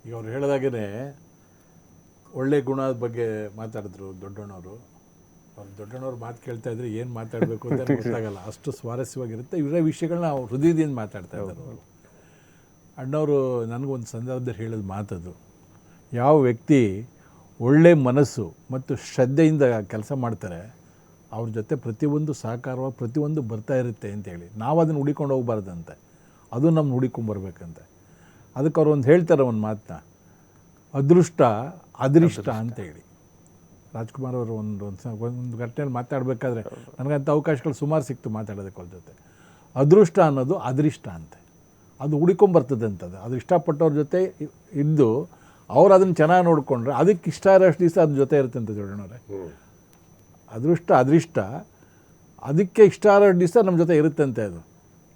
ಈಗ ಅವ್ರು ಹೇಳಿದಾಗೇ ಒಳ್ಳೆ ಗುಣದ ಬಗ್ಗೆ ಮಾತಾಡಿದ್ರು ದೊಡ್ಡಣ್ಣವರು. ಅವ್ರು ದೊಡ್ಡಣ್ಣವ್ರು ಮಾತು ಕೇಳ್ತಾ ಇದ್ರೆ ಏನು ಮಾತಾಡಬೇಕು ಅಂತ ಗೊತ್ತಾಗಲ್ಲ, ಅಷ್ಟು ಸ್ವಾರಸ್ಯವಾಗಿರುತ್ತೆ. ಇವರೇ ವಿಷಯಗಳನ್ನ ಅವ್ರು ಹೃದಯದಿಂದ ಮಾತಾಡ್ತಾ ಇದ್ದಾರೆ ಅವರು. ಅಣ್ಣವರು ನನಗೊಂದು ಸಂದರ್ಭದಲ್ಲಿ ಹೇಳಿದ ಮಾತದು, ಯಾವ ವ್ಯಕ್ತಿ ಒಳ್ಳೆ ಮನಸ್ಸು ಮತ್ತು ಶ್ರದ್ಧೆಯಿಂದ ಕೆಲಸ ಮಾಡ್ತಾರೆ ಅವ್ರ ಜೊತೆ ಪ್ರತಿಯೊಂದು ಸಹಕಾರವಾಗಿ ಪ್ರತಿಯೊಂದು ಬರ್ತಾ ಇರುತ್ತೆ ಅಂತೇಳಿ. ನಾವು ಅದನ್ನು ಹುಡಿಕೊಂಡು ಹೋಗ್ಬಾರ್ದಂತೆ, ಅದು ನಮ್ಮ ಹುಡಿಕೊಂಬರ್ಬೇಕಂತೆ. ಅದಕ್ಕೆ ಅವ್ರು ಒಂದು ಹೇಳ್ತಾರೆ ಒಂದು ಮಾತನ್ನ, ಅದೃಷ್ಟ ಅದರಿಷ್ಟ ಅಂತೇಳಿ. ರಾಜ್ಕುಮಾರ್ ಅವರು ಒಂದು ಘಟನೆಯಲ್ಲಿ ಮಾತಾಡಬೇಕಾದ್ರೆ ನನಗಂಥ ಅವಕಾಶಗಳು ಸುಮಾರು ಸಿಕ್ತು ಮಾತಾಡೋದಕ್ಕೆ ಅವ್ರ ಜೊತೆ. ಅದೃಷ್ಟ ಅನ್ನೋದು ಅದರಿಷ್ಟ ಅಂತೆ, ಅದು ಹುಡಿಕೊಂಬರ್ತದೆ ಅಂತದ್ದು. ಅದು ಇಷ್ಟಪಟ್ಟವ್ರ ಜೊತೆ ಇದ್ದು ಅವ್ರು ಅದನ್ನು ಚೆನ್ನಾಗಿ ನೋಡಿಕೊಂಡ್ರೆ ಅದಕ್ಕೆ ಇಷ್ಟ ಇರೋಷ್ಟು ದಿವಸ ಅದ್ರ ಜೊತೆ ಇರುತ್ತೆ ಅಂತ ದೊಡ್ಡಣ್ಣವ್ರೆ. ಅದೃಷ್ಟ ಅದೃಷ್ಟ ಅದಕ್ಕೆ ಇಷ್ಟ ಆರೋ ದಿವಸ ನಮ್ಮ ಜೊತೆ ಇರುತ್ತಂತೆ. ಅದು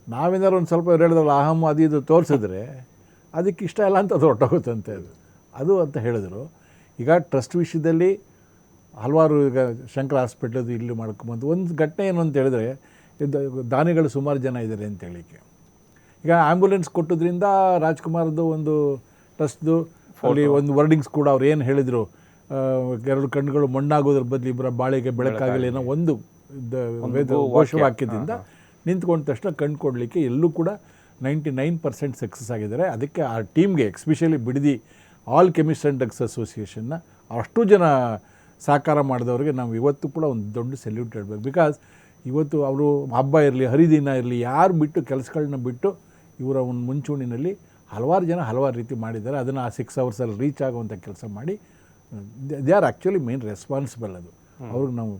ನಾವೇನಾದ್ರು ಒಂದು ಸ್ವಲ್ಪ ಹೇಳಿದ್ರಲ್ಲ ಅಹಂ ಅದು ಇದು ತೋರಿಸಿದ್ರೆ ಅದಕ್ಕೆ ಇಷ್ಟ ಇಲ್ಲ ಅಂತ ಅದು ಹೊರಟೋಗುತ್ತಂತೆ ಅದು ಅಂತ ಹೇಳಿದ್ರು. ಈಗ ಟ್ರಸ್ಟ್ ವಿಷಯದಲ್ಲಿ ಹಲವಾರು ಈಗ ಶಂಕರ ಹಾಸ್ಪಿಟ್ಲದು ಇಲ್ಲಿ ಮಾಡ್ಕೊಂಬಂದು ಒಂದು ಘಟನೆ ಏನು ಅಂತ ಹೇಳಿದ್ರೆ, ದಾನಿಗಳು ಸುಮಾರು ಜನ ಇದ್ದಾರೆ ಅಂತ ಹೇಳಿಕ್ಕೆ. ಈಗ ಆ್ಯಂಬುಲೆನ್ಸ್ ಕೊಟ್ಟೋದ್ರಿಂದ ರಾಜ್ಕುಮಾರ್ದು ಒಂದು ಟ್ರಸ್ಟ್ದು ಅಲ್ಲಿ ಒಂದು ವರ್ಡಿಂಗ್ಸ್ ಕೂಡ ಅವ್ರು ಏನು ಹೇಳಿದರು, 2 ಕಣ್ಣುಗಳು ಮಣ್ಣಾಗೋದ್ರ ಬದಲು ಇಬ್ಬರ ಬಾಳಿಗೆ ಬೆಳಕಾಗಲಿ ಅನ್ನೋ ಒಂದು ಘೋಷವಾಕ್ಯದಿಂದ ನಿಂತ್ಕೊಂಡ ತಕ್ಷಣ ಕಣ್ಣು ಕೊಡಲಿಕ್ಕೆ ಎಲ್ಲೂ ಕೂಡ 99% ಸಕ್ಸಸ್ ಆಗಿದ್ದಾರೆ. ಅದಕ್ಕೆ ಆ ಟೀಮ್ಗೆ especially Bidadi all chemist and drugs ಅಸೋಸಿಯೇಷನ್ನ ಅಷ್ಟು ಜನ ಸಹಕಾರ ಮಾಡಿದವ್ರಿಗೆ ನಾವು ಇವತ್ತು ಕೂಡ ಒಂದು ದೊಡ್ಡ ಸೆಲ್ಯೂಟ್ ಹೇಳಬೇಕು. ಬಿಕಾಸ್ ಇವತ್ತು ಅವರು ಹಬ್ಬ ಇರಲಿ ಹರಿದಿನ ಇರಲಿ ಯಾರು ಬಿಟ್ಟು ಕೆಲಸಗಳನ್ನ ಬಿಟ್ಟು ಇವರ ಒಂದು ಮುಂಚೂಣಿನಲ್ಲಿ ಹಲವಾರು ಜನ ಹಲವಾರು ರೀತಿ ಮಾಡಿದ್ದಾರೆ. ಅದನ್ನು ಆ 6 ಅವರ್ಸಲ್ಲಿ ರೀಚ್ ಆಗುವಂಥ ಕೆಲಸ ಮಾಡಿ they are actually main responsible. ಅದು ಅವ್ರಿಗೆ ನಾವು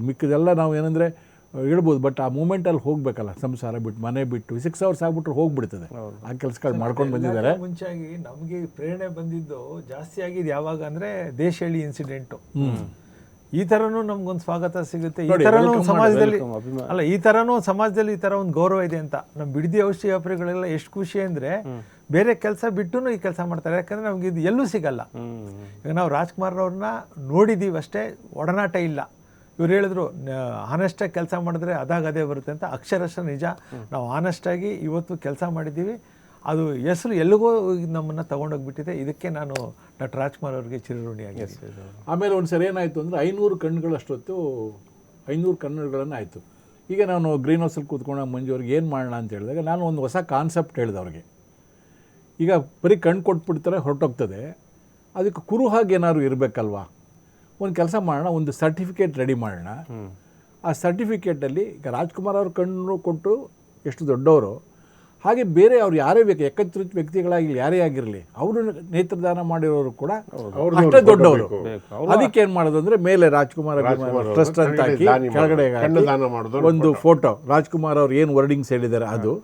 ಮಿಕ್ಕಿದೆಲ್ಲ ನಾವು ಏನಂದರೆ ಹೇಳ್ಬೋದು, ಬಟ್ ಆ ಮೂಮೆಂಟಲ್ಲಿ ಹೋಗಬೇಕಲ್ಲ, ಸಂಸಾರ ಬಿಟ್ಟು ಮನೆ ಬಿಟ್ಟು 6 ಅವರ್ಸ್ ಆಗ್ಬಿಟ್ರೆ ಹೋಗ್ಬಿಡ್ತದೆ. ಆ ಕೆಲಸಗಳು ಮಾಡ್ಕೊಂಡು ಬಂದಿದ್ದಾರೆ. ಮುಂಚಾಗಿ ನಮಗೆ ಪ್ರೇರಣೆ ಬಂದಿದ್ದು ಜಾಸ್ತಿ ಆಗಿದ್ದು ಯಾವಾಗ ಅಂದರೆ ದೇಶಹಳ್ಳಿ ಇನ್ಸಿಡೆಂಟು. ಈ ಥರನೂ ನಮ್ಗೊಂದು ಸ್ವಾಗತ ಸಿಗುತ್ತೆ. ಈ ಥರನೂ ಸಮಾಜದಲ್ಲಿ ಅಲ್ಲ, ಈ ಥರನೂ ಸಮಾಜದಲ್ಲಿ ಈ ಥರ ಒಂದು ಗೌರವ ಇದೆ ಅಂತ. ನಮ್ಮ ಬಿಡದಿ ಔಷಧಿ ವ್ಯಾಪಾರಿಗಳೆಲ್ಲ ಎಷ್ಟು ಖುಷಿ ಅಂದರೆ ಬೇರೆ ಕೆಲಸ ಬಿಟ್ಟು ಈ ಕೆಲಸ ಮಾಡ್ತಾರೆ. ಯಾಕಂದರೆ ನಮ್ಗೆ ಇದು ಎಲ್ಲೂ ಸಿಗಲ್ಲ. ಈಗ ನಾವು ರಾಜ್ಕುಮಾರ್ರವ್ರನ್ನ ನೋಡಿದ್ದೀವಿ ಅಷ್ಟೇ, ಒಡನಾಟ ಇಲ್ಲ. ಇವ್ರು ಹೇಳಿದ್ರು ಆನೆಸ್ಟಾಗಿ ಕೆಲಸ ಮಾಡಿದ್ರೆ ಅದೇ ಬರುತ್ತೆ ಅಂತ. ಅಕ್ಷರಶಃ ನಿಜ. ನಾವು ಆನೆಸ್ಟಾಗಿ ಇವತ್ತು ಕೆಲಸ ಮಾಡಿದ್ದೀವಿ. ಅದು ಹೆಸರು ಎಲ್ಲಿಗೋ ನಮ್ಮನ್ನು ತೊಗೊಂಡೋಗ್ಬಿಟ್ಟಿದೆ. ಇದಕ್ಕೆ ನಾನು ಡಾಕ್ಟರ್ ರಾಜ್ಕುಮಾರ್ ಅವ್ರಿಗೆ ಚಿರಋಣಿಯಾಗಿದ್ದೀನಿ. ಆಮೇಲೆ ಒಂದು ಸರಿ ಏನಾಯಿತು ಅಂದರೆ 500 ಕಣ್ಣುಗಳಷ್ಟೊತ್ತು 500 ಕಣ್ಣುಗಳನ್ನು ಆಯಿತು. ಈಗ ನಾನು ಗ್ರೀನ್ ಹೌಸಲ್ಲಿ ಕೂತ್ಕೊಂಡು ಮಂಜು ಅವ್ರಿಗೆ ಏನು ಮಾಡೋಣ ಅಂತ ಹೇಳಿದಾಗ ನಾನು ಒಂದು ಹೊಸ ಕಾನ್ಸೆಪ್ಟ್ ಹೇಳಿದೆ ಅವ್ರಿಗೆ. ಈಗ ಬರೀ ಕಣ್ಣು ಕೊಟ್ಬಿಡ್ತಾರೆ ಹೊರಟೋಗ್ತದೆ, ಅದಕ್ಕೆ ಕುರುಹಾಗಿ ಏನಾದ್ರು ಇರಬೇಕಲ್ವಾ, ಒಂದು ಕೆಲಸ ಮಾಡೋಣ, ಒಂದು ಸರ್ಟಿಫಿಕೇಟ್ ರೆಡಿ ಮಾಡೋಣ. ಆ ಸರ್ಟಿಫಿಕೇಟಲ್ಲಿ ಈಗ ರಾಜ್ಕುಮಾರ್ ಅವ್ರ ಕಣ್ಣು ಕೊಟ್ಟು ಎಷ್ಟು ದೊಡ್ಡವರು, ಹಾಗೆ ಬೇರೆ ಅವ್ರು ಯಾರೇ ಬೇಕು ಏಕತ್ರಿತ ವ್ಯಕ್ತಿಗಳಾಗಿರಲಿ ಯಾರೇ ಆಗಿರಲಿ ಅವರು ನೇತ್ರದಾನ ಮಾಡಿರೋರು ಕೂಡ ಅಷ್ಟೇ ದೊಡ್ಡವರು. ಅದಕ್ಕೆ ಏನು ಮಾಡೋದು ಅಂದರೆ ಮೇಲೆ ರಾಜ್ಕುಮಾರ್ ಟ್ರಸ್ಟ್ ಅಂತ ಹಾಕಿ ಕೆಳಗಡೆ ಒಂದು ಫೋಟೋ ರಾಜ್ಕುಮಾರ್ ಅವ್ರು ಏನು ವರ್ಡಿಂಗ್ಸ್ ಹೇಳಿದ್ದಾರೆ ಅದು,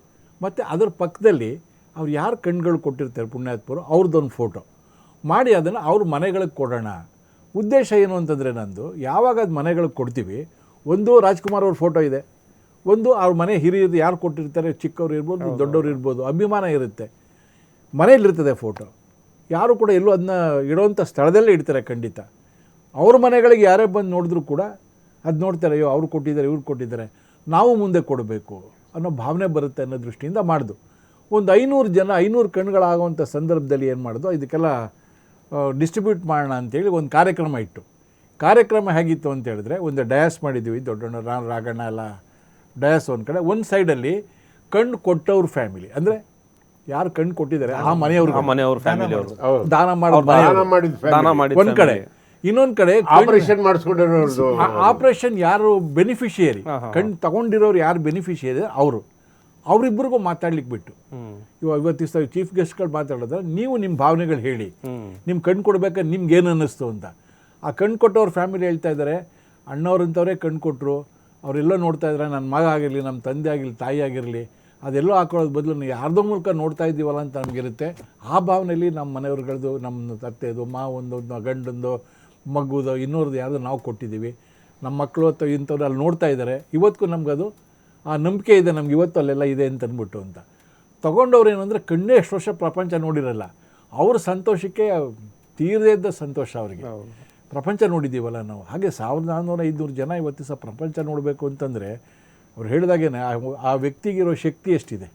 ಮತ್ತು ಅದರ ಪಕ್ಕದಲ್ಲಿ ಅವ್ರು ಯಾರು ಕಣ್ಗಳು ಕೊಟ್ಟಿರ್ತಾರೆ ಪುಣ್ಯಾತ್ಮರು ಅವ್ರದ್ದೊಂದು ಫೋಟೋ ಮಾಡಿ ಅದನ್ನು ಅವ್ರ ಮನೆಗಳಿಗೆ ಕೊಡೋಣ. ಉದ್ದೇಶ ಏನು ಅಂತಂದರೆ ನಂದು, ಯಾವಾಗ ಅದು ಮನೆಗಳಿಗೆ ಕೊಡ್ತೀವಿ, ಒಂದು ರಾಜ್ಕುಮಾರ್ ಅವ್ರ ಫೋಟೋ ಇದೆ, ಒಂದು ಅವ್ರ ಮನೆ ಹಿರಿಯರು ಯಾರು ಕೊಟ್ಟಿರ್ತಾರೆ, ಚಿಕ್ಕವ್ರು ಇರ್ಬೋದು ದೊಡ್ಡವ್ರು ಇರ್ಬೋದು, ಅಭಿಮಾನ ಇರುತ್ತೆ, ಮನೇಲಿರ್ತದೆ ಫೋಟೋ. ಯಾರು ಕೂಡ ಎಲ್ಲೂ ಅದನ್ನ ಇಡೋವಂಥ ಸ್ಥಳದಲ್ಲೇ ಇಡ್ತಾರೆ ಖಂಡಿತ. ಅವ್ರ ಮನೆಗಳಿಗೆ ಯಾರೇ ಬಂದು ನೋಡಿದ್ರು ಕೂಡ ಅದು ನೋಡ್ತಾರೆ, ಅಯ್ಯೋ ಅವ್ರು ಕೊಟ್ಟಿದ್ದಾರೆ ಇವ್ರು ಕೊಟ್ಟಿದ್ದಾರೆ, ನಾವು ಮುಂದೆ ಕೊಡಬೇಕು ಅನ್ನೋ ಭಾವನೆ ಬರುತ್ತೆ ಅನ್ನೋ ದೃಷ್ಟಿಯಿಂದ ಮಾಡ್ದು. ಒಂದು 500 ಜನ 500 ಕಣ್ಗಳಾಗುವಂಥ ಸಂದರ್ಭದಲ್ಲಿ ಏನು ಮಾಡೋದು, ಇದಕ್ಕೆಲ್ಲ ಡಿಸ್ಟ್ರಿಬ್ಯೂಟ್ ಮಾಡೋಣ ಅಂತೇಳಿ ಒಂದು ಕಾರ್ಯಕ್ರಮ ಇಟ್ಟು. ಕಾರ್ಯಕ್ರಮ ಹೇಗಿತ್ತು ಅಂತ ಹೇಳಿದ್ರೆ, ಒಂದು ಡಯಾಸ್ ಮಾಡಿದ್ದೀವಿ, ದೊಡ್ಡಣ್ಣ ರಾಘಣ್ಣ ಎಲ್ಲ ಡಯಾಸ್ ಒಂದು ಕಡೆ, ಒಂದು ಸೈಡಲ್ಲಿ ಕಣ್ಣು ಕೊಟ್ಟವ್ರ ಫ್ಯಾಮಿಲಿ ಅಂದರೆ ಯಾರು ಕಣ್ಣು ಕೊಟ್ಟಿದ್ದಾರೆ ಆ ಮನೆಯವ್ರು ದಾನ ಮಾಡೋದು ಒಂದು ಕಡೆ, ಇನ್ನೊಂದು ಕಡೆ ಆಪರೇಷನ್ ಮಾಡಿಸ್ಕೊಂಡಿರೋದು ಆಪರೇಷನ್ ಯಾರು ಬೆನಿಫಿಷಿಯರಿ ಕಣ್ಣು ತಗೊಂಡಿರೋರು ಯಾರು ಬೆನಿಫಿಷಿಯರಿ ಅವರಿಬ್ಬರಿಗೂ ಮಾತಾಡ್ಲಿಕ್ಕೆ ಬಿಟ್ಟು. ಇವತ್ತು ದಿವಸ ಚೀಫ್ ಗೆಸ್ಟ್ಗಳು ಮಾತಾಡೋದ್ರೆ ನೀವು ನಿಮ್ಮ ಭಾವನೆಗಳು ಹೇಳಿ, ನಿಮ್ಮ ಕಣ್ಣು ಕೊಡ್ಬೇಕಾದ್ರೆ ನಿಮ್ಗೆ ಏನು ಅನ್ನಿಸ್ತು ಅಂತ. ಆ ಕಣ್ಣು ಕೊಟ್ಟವ್ರ ಫ್ಯಾಮಿಲಿ ಹೇಳ್ತಾ ಇದ್ದಾರೆ, ಅಣ್ಣವ್ರಂಥವರೇ ಕಣ್ಣು ಕೊಟ್ಟರು, ಅವರೆಲ್ಲೋ ನೋಡ್ತಾ ಇದ್ದಾರೆ, ನನ್ನ ಮಗ ಆಗಿರಲಿ ನಮ್ಮ ತಂದೆ ಆಗಿರಲಿ ತಾಯಿ ಆಗಿರಲಿ ಅದೆಲ್ಲೋ ಹಾಕೊಳ್ಳೋದು ಬದಲು ಯಾರ್ದೋ ಮೂಲಕ ನೋಡ್ತಾ ಇದ್ದೀವಲ್ಲ ಅಂತ ನಮಗಿರುತ್ತೆ. ಆ ಭಾವನೆಯಲ್ಲಿ ನಮ್ಮ ಮನೆಯವ್ರಗಳದು, ನಮ್ಮ ಅತ್ತೆದು, ಮಾವೊಂದು, ಗಂಡಂದು, ಮಗುದು, ಇನ್ನೂರದು ಯಾರ್ದು ನಾವು ಕೊಟ್ಟಿದ್ದೀವಿ, ನಮ್ಮ ಮಕ್ಕಳು ಅಥವಾ ಇಂಥವ್ರು ಅಲ್ಲಿ ನೋಡ್ತಾ ಇದ್ದಾರೆ, ಇವತ್ತಿಗೂ ನಮಗದು ಆ ನಂಬಿಕೆ ಇದೆ, ನಮ್ಗೆ ಇವತ್ತು ಅಲ್ಲೆಲ್ಲ ಇದೆ ಅಂತ ಅಂದ್ಬಿಟ್ಟು ಅಂತ ತೊಗೊಂಡವ್ರು. ಏನಂದರೆ ಕಣ್ಣೇ ಎಷ್ಟು ವರ್ಷ ಪ್ರಪಂಚ ನೋಡಿರಲ್ಲ, ಅವ್ರ ಸಂತೋಷಕ್ಕೆ ತೀರದೇ ಇದ್ದ ಸಂತೋಷ ಅವರಿಗೆ. ಪ್ರಪಂಚ ನೋಡಿದ್ದೀವಲ್ಲ ನಾವು, ಹಾಗೆ 1400-500 ಜನ ಇವತ್ತು ಸಹ ಪ್ರಪಂಚ ನೋಡಬೇಕು ಅಂತಂದರೆ ಅವ್ರು ಹೇಳಿದಾಗೇ ಆ ವ್ಯಕ್ತಿಗಿರೋ ಶಕ್ತಿ ಎಷ್ಟಿದೆ.